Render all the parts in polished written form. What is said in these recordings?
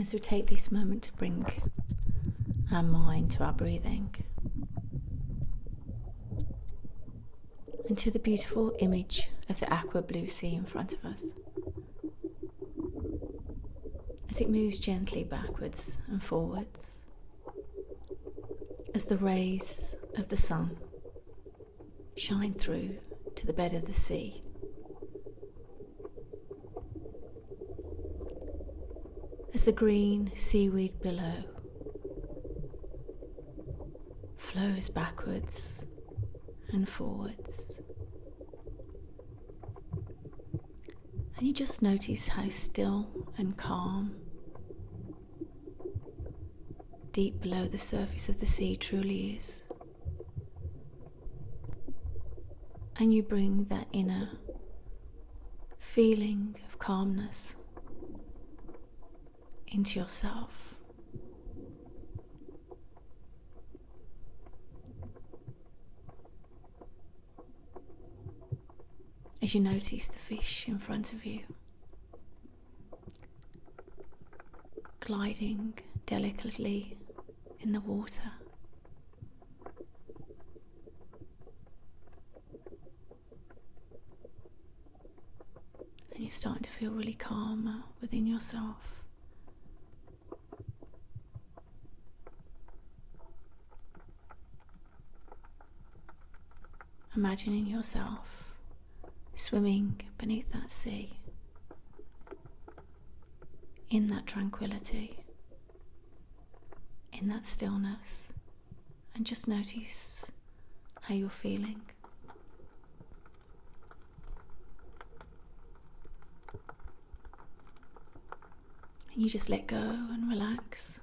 As we take this moment to bring our mind to our breathing and to the beautiful image of the aqua blue sea in front of us, as it moves gently backwards and forwards, as the rays of the sun shine through to the bed of the sea. As the green seaweed below flows backwards and forwards. And you just notice how still and calm deep below the surface of the sea truly is. And you bring that inner feeling of calmness into yourself. As you notice the fish in front of you, gliding delicately in the water. And you're starting to feel really calmer within yourself. Imagining yourself swimming beneath that sea, in that tranquility, in that stillness, and just notice how you're feeling. And you just let go and relax.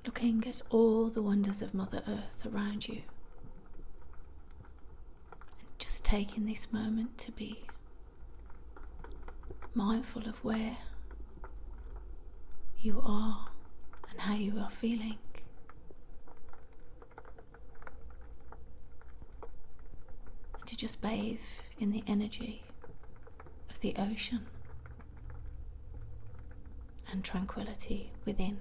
Looking at all the wonders of Mother Earth around you. And just taking this moment to be mindful of where you are and how you are feeling. And to just bathe in the energy of the ocean and tranquility within.